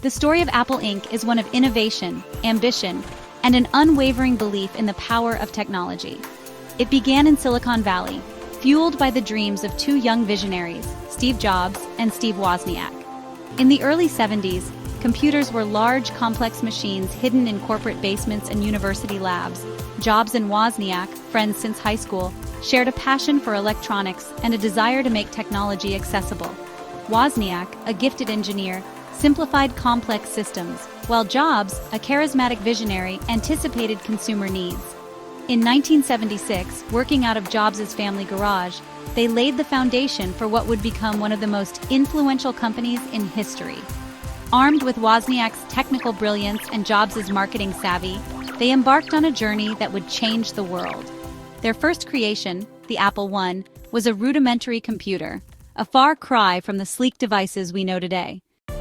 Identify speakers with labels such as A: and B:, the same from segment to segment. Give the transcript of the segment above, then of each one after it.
A: The story of Apple Inc. is one of innovation, ambition, and an unwavering belief in the power of technology. It began in Silicon Valley, fueled by the dreams of two young visionaries, Steve Jobs and Steve Wozniak. In the early 70s, computers were large, complex machines hidden in corporate basements and university labs. Jobs and Wozniak, friends since high school, shared a passion for electronics and a desire to make technology accessible. Wozniak, a gifted engineer, simplified complex systems, while Jobs, a charismatic visionary, anticipated consumer needs. In 1976, working out of Jobs' family garage, they laid the foundation for what would become one of the most influential companies in history. Armed with Wozniak's technical brilliance and Jobs' marketing savvy, they embarked on a journey that would change the world. Their first creation, the Apple I, was a rudimentary computer, a far cry from the sleek devices we know today.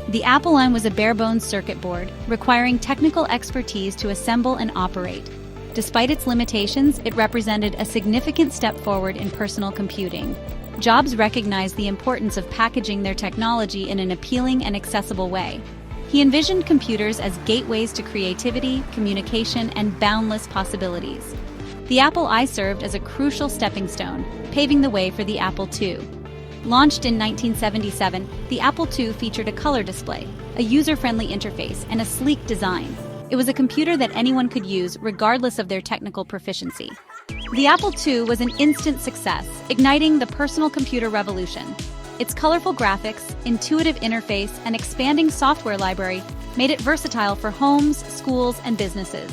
A: The Apple I was a bare-bones circuit board, requiring technical expertise to assemble and operate. Despite its limitations, it represented a significant step forward in personal computing. Jobs recognized the importance of packaging their technology in an appealing and accessible way. He envisioned computers as gateways to creativity, communication, and boundless possibilities. The Apple I served as a crucial stepping stone, paving the way for the Apple II. Launched in 1977, the Apple II featured a color display, a user-friendly interface, and a sleek design. It was a computer that anyone could use, regardless of their technical proficiency. The Apple II was an instant success, igniting the personal computer revolution. Its colorful graphics, intuitive interface, and expanding software library made it versatile for homes, schools, and businesses.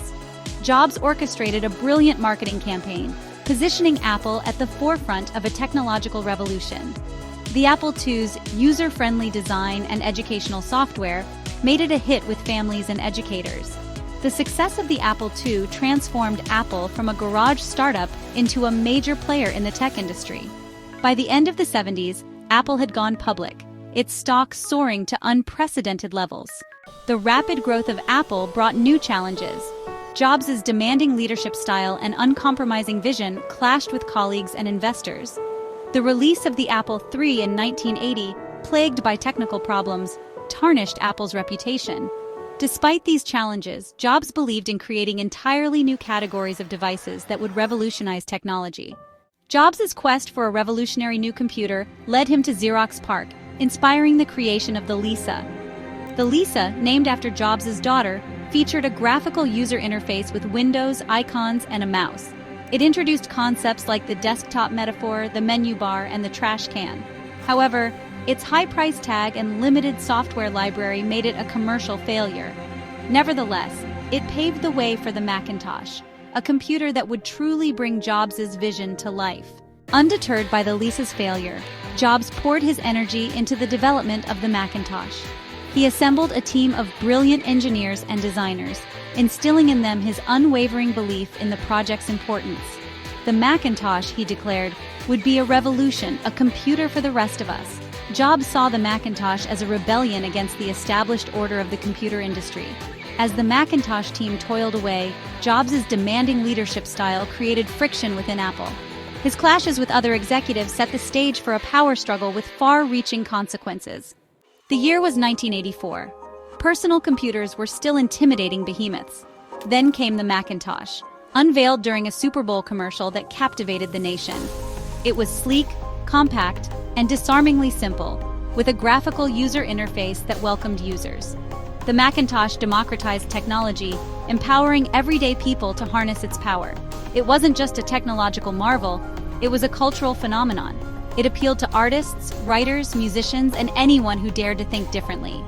A: Jobs orchestrated a brilliant marketing campaign, positioning Apple at the forefront of a technological revolution. The Apple II's user-friendly design and educational software made it a hit with families and educators. The success of the Apple II transformed Apple from a garage startup into a major player in the tech industry. By the end of the 70s, Apple had gone public, its stock soaring to unprecedented levels. The rapid growth of Apple brought new challenges. Jobs' demanding leadership style and uncompromising vision clashed with colleagues and investors. The release of the Apple III in 1980, plagued by technical problems, tarnished Apple's reputation. Despite these challenges, Jobs believed in creating entirely new categories of devices that would revolutionize technology. Jobs' quest for a revolutionary new computer led him to Xerox PARC, inspiring the creation of the Lisa. The Lisa, named after Jobs' daughter, featured a graphical user interface with windows, icons, and a mouse. It introduced concepts like the desktop metaphor, the menu bar, and the trash can. However, its high price tag and limited software library made it a commercial failure. Nevertheless, it paved the way for the Macintosh, a computer that would truly bring Jobs' vision to life. Undeterred by the Lisa's failure, Jobs poured his energy into the development of the Macintosh. He assembled a team of brilliant engineers and designers, instilling in them his unwavering belief in the project's importance. The Macintosh, he declared, would be a revolution, a computer for the rest of us. Jobs saw the Macintosh as a rebellion against the established order of the computer industry. As the Macintosh team toiled away, Jobs' demanding leadership style created friction within Apple. His clashes with other executives set the stage for a power struggle with far-reaching consequences. The year was 1984. Personal computers were still intimidating behemoths. Then came the Macintosh, unveiled during a Super Bowl commercial that captivated the nation. It was sleek, compact, and disarmingly simple, with a graphical user interface that welcomed users. The Macintosh democratized technology, empowering everyday people to harness its power. It wasn't just a technological marvel, it was a cultural phenomenon. It appealed to artists, writers, musicians, and anyone who dared to think differently.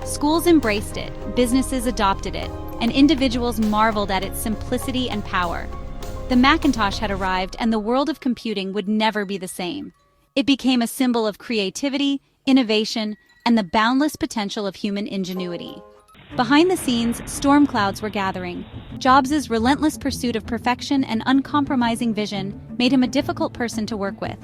A: Schools embraced it, businesses adopted it, and individuals marveled at its simplicity and power. The Macintosh had arrived, and the world of computing would never be the same. It became a symbol of creativity, innovation, and the boundless potential of human ingenuity. Behind the scenes, storm clouds were gathering. Jobs' relentless pursuit of perfection and uncompromising vision made him a difficult person to work with.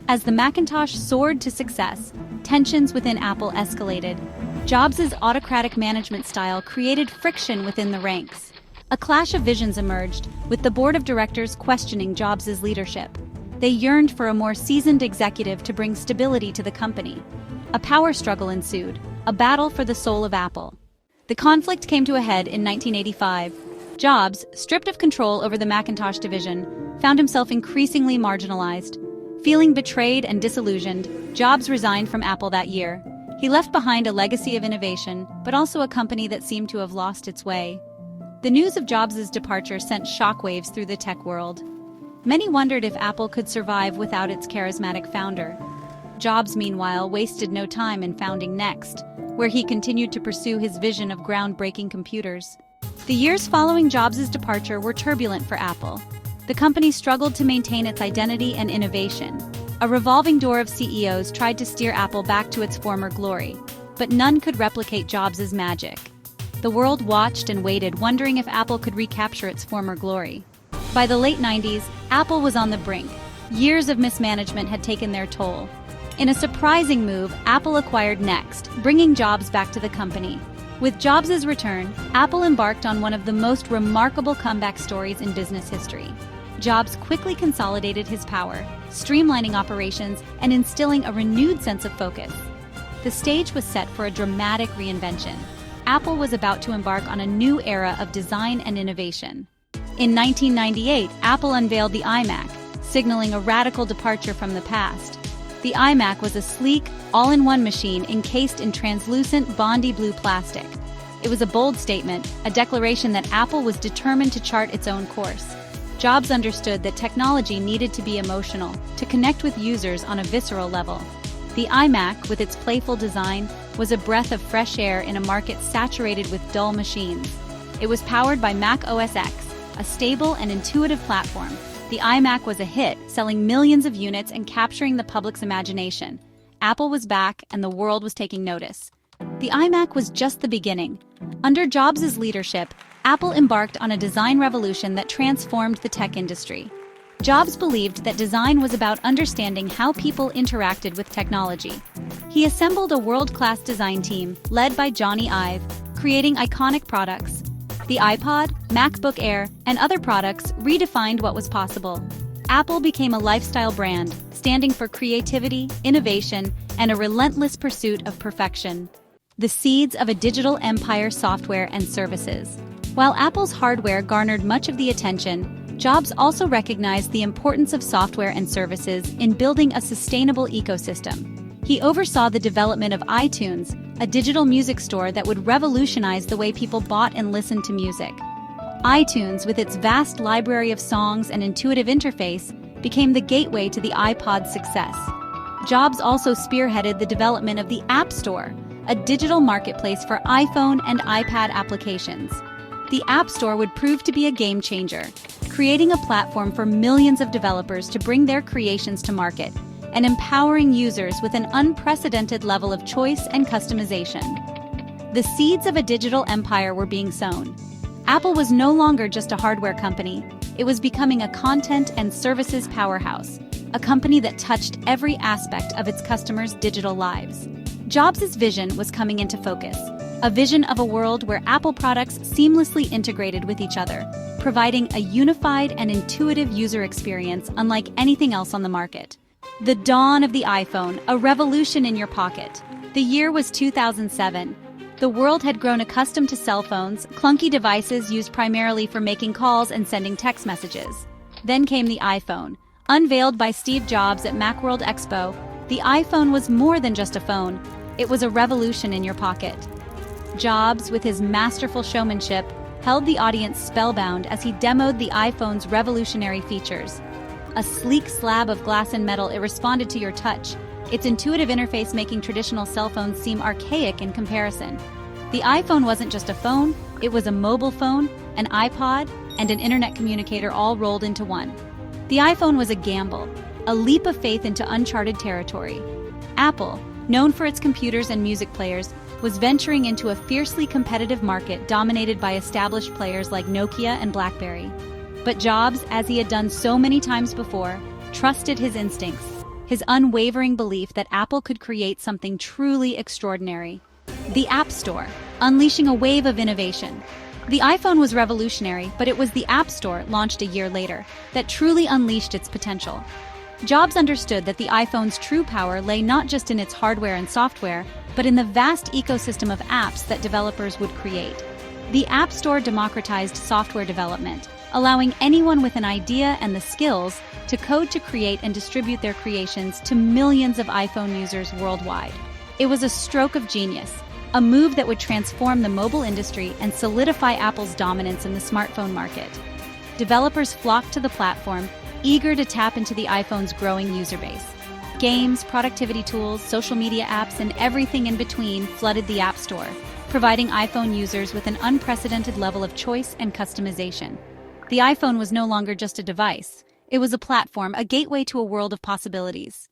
A: As the Macintosh soared to success, tensions within Apple escalated. Jobs' autocratic management style created friction within the ranks. A clash of visions emerged, with the board of directors questioning Jobs' leadership. They yearned for a more seasoned executive to bring stability to the company. A power struggle ensued, a battle for the soul of Apple. The conflict came to a head in 1985. Jobs, stripped of control over the Macintosh division, found himself increasingly marginalized. Feeling betrayed and disillusioned, Jobs resigned from Apple that year. He left behind a legacy of innovation, but also a company that seemed to have lost its way. The news of Jobs' departure sent shockwaves through the tech world. Many wondered if Apple could survive without its charismatic founder. Jobs, meanwhile, wasted no time in founding Next, where he continued to pursue his vision of groundbreaking computers. The years following Jobs' departure were turbulent for Apple. The company struggled to maintain its identity and innovation. A revolving door of CEOs tried to steer Apple back to its former glory, but none could replicate Jobs' magic. The world watched and waited, wondering if Apple could recapture its former glory. By the late 90s, Apple was on the brink. Years of mismanagement had taken their toll. In a surprising move, Apple acquired Next, bringing Jobs back to the company. With Jobs' return, Apple embarked on one of the most remarkable comeback stories in business history. Jobs quickly consolidated his power, streamlining operations and instilling a renewed sense of focus. The stage was set for a dramatic reinvention. Apple was about to embark on a new era of design and innovation. In 1998, Apple unveiled the iMac, signaling a radical departure from the past. The iMac was a sleek, all-in-one machine encased in translucent, bondy blue plastic. It was a bold statement, a declaration that Apple was determined to chart its own course. Jobs understood that technology needed to be emotional, to connect with users on a visceral level. The iMac, with its playful design, was a breath of fresh air in a market saturated with dull machines. It was powered by Mac OS X, a stable and intuitive platform. The iMac was a hit, selling millions of units and capturing the public's imagination. Apple was back, and the world was taking notice. The iMac was just the beginning. Under Jobs' leadership, Apple embarked on a design revolution that transformed the tech industry. Jobs believed that design was about understanding how people interacted with technology. He assembled a world-class design team, led by Johnny Ive, creating iconic products. The iPod, MacBook Air, and other products redefined what was possible. Apple became a lifestyle brand, standing for creativity, innovation, and a relentless pursuit of perfection. The seeds of a digital empire, software and services. While Apple's hardware garnered much of the attention, Jobs also recognized the importance of software and services in building a sustainable ecosystem. He oversaw the development of iTunes, a digital music store that would revolutionize the way people bought and listened to music. iTunes, with its vast library of songs and intuitive interface, became the gateway to the iPod's success. Jobs also spearheaded the development of the App Store, a digital marketplace for iPhone and iPad applications. The App Store would prove to be a game changer, creating a platform for millions of developers to bring their creations to market, and empowering users with an unprecedented level of choice and customization. The seeds of a digital empire were being sown. Apple was no longer just a hardware company, it was becoming a content and services powerhouse, a company that touched every aspect of its customers' digital lives. Jobs' vision was coming into focus, a vision of a world where Apple products seamlessly integrated with each other, providing a unified and intuitive user experience unlike anything else on the market. The dawn of the iPhone, a revolution in your pocket. The year was 2007. The world had grown accustomed to cell phones, clunky devices used primarily for making calls and sending text messages. Then came the iPhone. Unveiled by Steve Jobs at Macworld Expo, the iPhone was more than just a phone. It was a revolution in your pocket. Jobs, with his masterful showmanship, held the audience spellbound as he demoed the iPhone's revolutionary features. A sleek slab of glass and metal, it responded to your touch, its intuitive interface making traditional cell phones seem archaic in comparison. The iPhone wasn't just a phone, it was a mobile phone, an iPod, and an internet communicator all rolled into one. The iPhone was a gamble, a leap of faith into uncharted territory. Apple, known for its computers and music players, was venturing into a fiercely competitive market dominated by established players like Nokia and BlackBerry. But Jobs, as he had done so many times before, trusted his instincts, his unwavering belief that Apple could create something truly extraordinary. The App Store, unleashing a wave of innovation. The iPhone was revolutionary, but it was the App Store, launched a year later, that truly unleashed its potential. Jobs understood that the iPhone's true power lay not just in its hardware and software, but in the vast ecosystem of apps that developers would create. The App Store democratized software development, allowing anyone with an idea and the skills to code to create and distribute their creations to millions of iPhone users worldwide. It was a stroke of genius, a move that would transform the mobile industry and solidify Apple's dominance in the smartphone market. Developers flocked to the platform, eager to tap into the iPhone's growing user base. Games, productivity tools, social media apps, and everything in between flooded the App Store, providing iPhone users with an unprecedented level of choice and customization. The iPhone was no longer just a device. It was a platform, a gateway to a world of possibilities.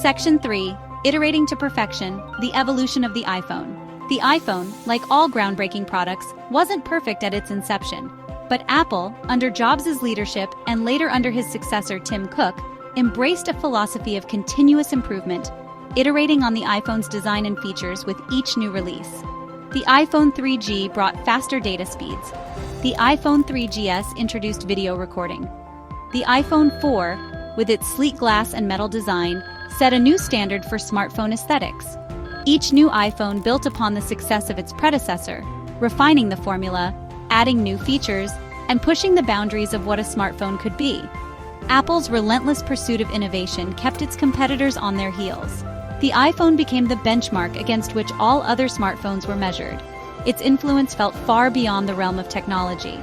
A: Section 3. Iterating to Perfection, the Evolution of the iPhone. The iPhone, like all groundbreaking products, wasn't perfect at its inception. But Apple, under Jobs' leadership and later under his successor Tim Cook, embraced a philosophy of continuous improvement, iterating on the iPhone's design and features with each new release. The iPhone 3G brought faster data speeds. The iPhone 3GS introduced video recording. The iPhone 4, with its sleek glass and metal design, set a new standard for smartphone aesthetics. Each new iPhone built upon the success of its predecessor, refining the formula, adding new features, and pushing the boundaries of what a smartphone could be. Apple's relentless pursuit of innovation kept its competitors on their heels. The iPhone became the benchmark against which all other smartphones were measured. Its influence felt far beyond the realm of technology.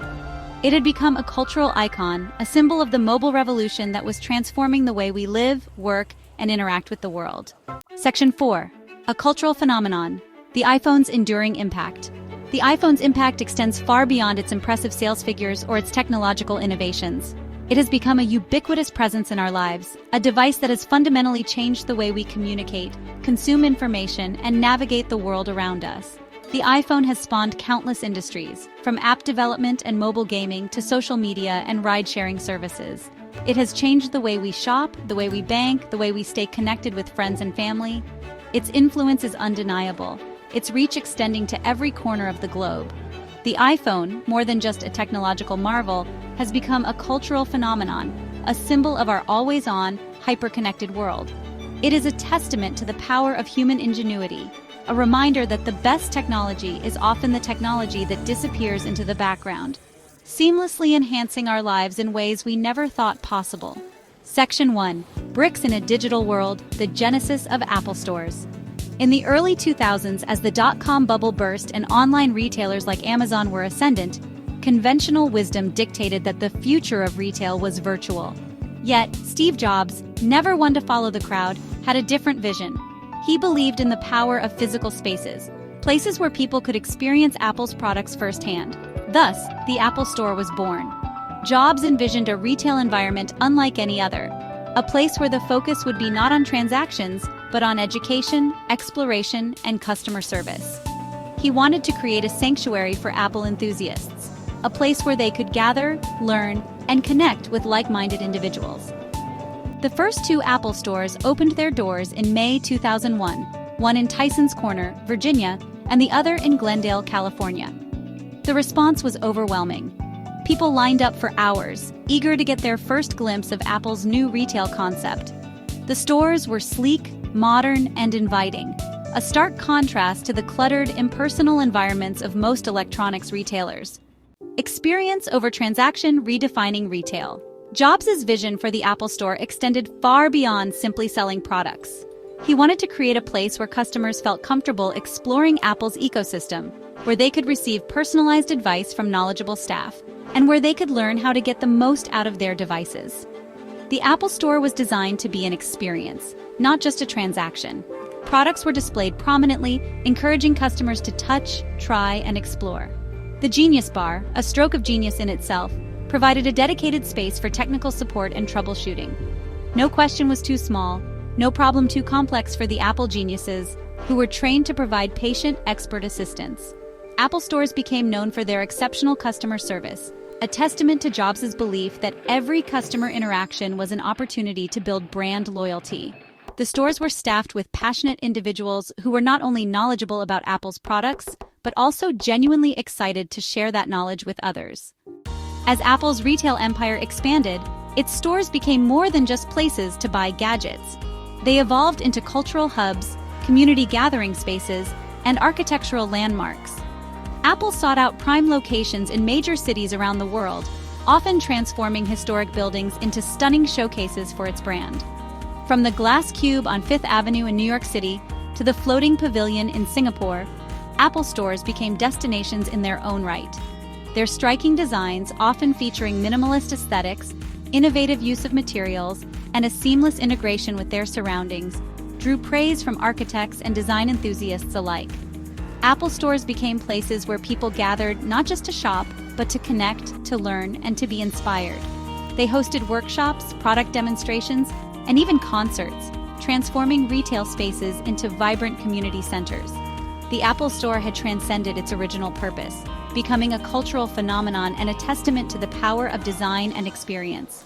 A: It had become a cultural icon, a symbol of the mobile revolution that was transforming the way we live, work, and interact with the world. Section 4. A cultural phenomenon, the iPhone's enduring impact. The iPhone's impact extends far beyond its impressive sales figures or its technological innovations. It has become a ubiquitous presence in our lives, a device that has fundamentally changed the way we communicate, consume information, and navigate the world around us. The iPhone has spawned countless industries, from app development and mobile gaming to social media and ride-sharing services. It has changed the way we shop, the way we bank, the way we stay connected with friends and family. Its influence is undeniable, its reach extending to every corner of the globe. The iPhone, more than just a technological marvel, has become a cultural phenomenon, a symbol of our always-on, hyper-connected world. It is a testament to the power of human ingenuity, a reminder that the best technology is often the technology that disappears into the background, seamlessly enhancing our lives in ways we never thought possible. Section 1. Bricks in a Digital World, the Genesis of Apple Stores. In the early 2000s, as the dot-com bubble burst and online retailers like Amazon were ascendant, conventional wisdom dictated that the future of retail was virtual. Yet, Steve Jobs, never one to follow the crowd, had a different vision. He believed in the power of physical spaces, places where people could experience Apple's products firsthand. Thus, the Apple Store was born. Jobs envisioned a retail environment unlike any other, a place where the focus would be not on transactions, but on education, exploration, and customer service. He wanted to create a sanctuary for Apple enthusiasts, a place where they could gather, learn, and connect with like-minded individuals. The first two Apple stores opened their doors in May 2001, one in Tysons Corner, Virginia, and the other in Glendale, California. The response was overwhelming. People lined up for hours, eager to get their first glimpse of Apple's new retail concept. The stores were sleek, modern, and inviting, a stark contrast to the cluttered, impersonal environments of most electronics retailers. Experience over transaction, redefining retail. Jobs' vision for the Apple Store extended far beyond simply selling products. He wanted to create a place where customers felt comfortable exploring Apple's ecosystem, where they could receive personalized advice from knowledgeable staff, and where they could learn how to get the most out of their devices. The Apple Store was designed to be an experience, not just a transaction. Products were displayed prominently, encouraging customers to touch, try, and explore. The Genius Bar, a stroke of genius in itself, provided a dedicated space for technical support and troubleshooting. No question was too small, no problem too complex for the Apple geniuses, who were trained to provide patient, expert assistance. Apple stores became known for their exceptional customer service, a testament to Jobs' belief that every customer interaction was an opportunity to build brand loyalty. The stores were staffed with passionate individuals who were not only knowledgeable about Apple's products, but also genuinely excited to share that knowledge with others. As Apple's retail empire expanded, its stores became more than just places to buy gadgets. They evolved into cultural hubs, community gathering spaces, and architectural landmarks. Apple sought out prime locations in major cities around the world, often transforming historic buildings into stunning showcases for its brand. From the Glass Cube on Fifth Avenue in New York City to the Floating Pavilion in Singapore, Apple stores became destinations in their own right. Their striking designs, often featuring minimalist aesthetics, innovative use of materials, and a seamless integration with their surroundings, drew praise from architects and design enthusiasts alike. Apple stores became places where people gathered not just to shop, but to connect, to learn, and to be inspired. They hosted workshops, product demonstrations, and even concerts, transforming retail spaces into vibrant community centers. The Apple Store had transcended its original purpose, becoming a cultural phenomenon and a testament to the power of design and experience.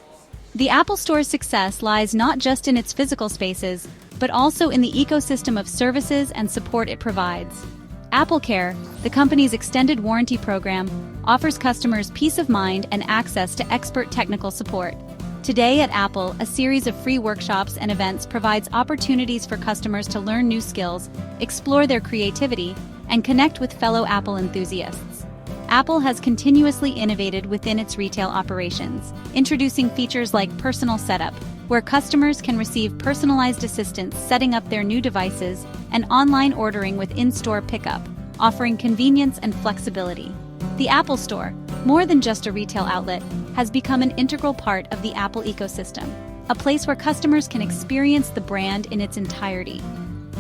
A: The Apple Store's success lies not just in its physical spaces, but also in the ecosystem of services and support it provides. AppleCare, the company's extended warranty program, offers customers peace of mind and access to expert technical support. Today at Apple, a series of free workshops and events provides opportunities for customers to learn new skills, explore their creativity, and connect with fellow Apple enthusiasts. Apple has continuously innovated within its retail operations, introducing features like Personal Setup, where customers can receive personalized assistance setting up their new devices, and online ordering with in-store pickup, offering convenience and flexibility. The Apple Store, more than just a retail outlet, has become an integral part of the Apple ecosystem, a place where customers can experience the brand in its entirety.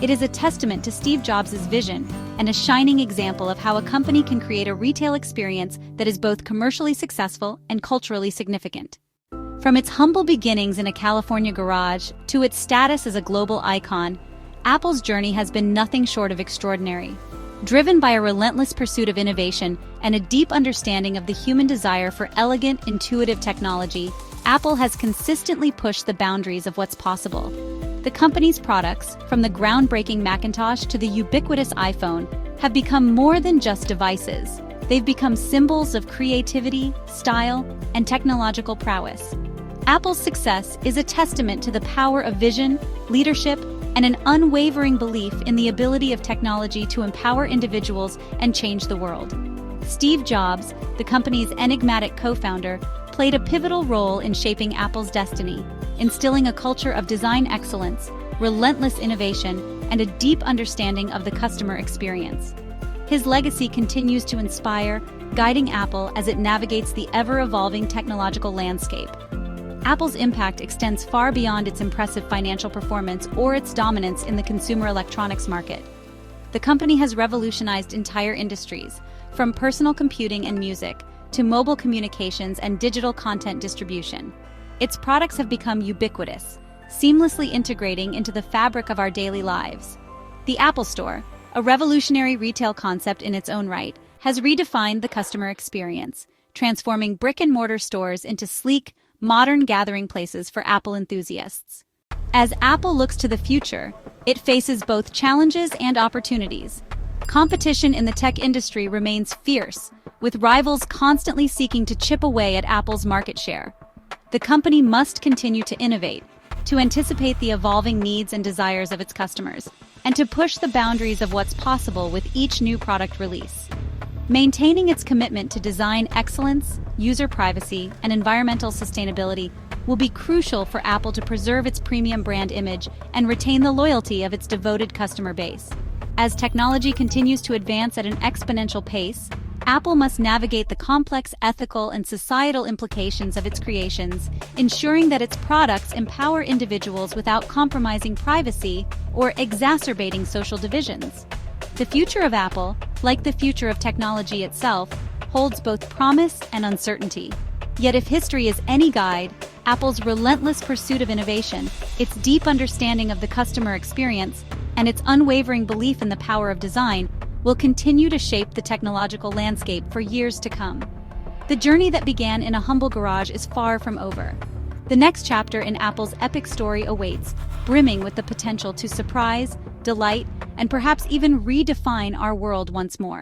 A: It is a testament to Steve Jobs' vision and a shining example of how a company can create a retail experience that is both commercially successful and culturally significant. From its humble beginnings in a California garage to its status as a global icon, Apple's journey has been nothing short of extraordinary. Driven by a relentless pursuit of innovation and a deep understanding of the human desire for elegant, intuitive technology, Apple has consistently pushed the boundaries of what's possible. The company's products, from the groundbreaking Macintosh to the ubiquitous iPhone, have become more than just devices. They've become symbols of creativity, style, and technological prowess. Apple's success is a testament to the power of vision, leadership, and an unwavering belief in the ability of technology to empower individuals and change the world. Steve Jobs, the company's enigmatic co-founder, played a pivotal role in shaping Apple's destiny, instilling a culture of design excellence, relentless innovation, and a deep understanding of the customer experience. His legacy continues to inspire, guiding Apple as it navigates the ever-evolving technological landscape. Apple's impact extends far beyond its impressive financial performance or its dominance in the consumer electronics market. The company has revolutionized entire industries, from personal computing and music to mobile communications and digital content distribution. Its products have become ubiquitous, seamlessly integrating into the fabric of our daily lives. The Apple Store, a revolutionary retail concept in its own right, has redefined the customer experience, transforming brick-and-mortar stores into sleek, modern gathering places for Apple enthusiasts. As Apple looks to the future, it faces both challenges and opportunities. Competition in the tech industry remains fierce, with rivals constantly seeking to chip away at Apple's market share. The company must continue to innovate, to anticipate the evolving needs and desires of its customers, and to push the boundaries of what's possible with each new product release. Maintaining its commitment to design excellence, user privacy, and environmental sustainability will be crucial for Apple to preserve its premium brand image and retain the loyalty of its devoted customer base. As technology continues to advance at an exponential pace, Apple must navigate the complex ethical and societal implications of its creations, ensuring that its products empower individuals without compromising privacy or exacerbating social divisions. The future of Apple, like the future of technology itself, holds both promise and uncertainty. Yet if history is any guide, Apple's relentless pursuit of innovation, its deep understanding of the customer experience, and its unwavering belief in the power of design will continue to shape the technological landscape for years to come. The journey that began in a humble garage is far from over. The next chapter in Apple's epic story awaits, brimming with the potential to surprise, delight, and perhaps even redefine our world once more.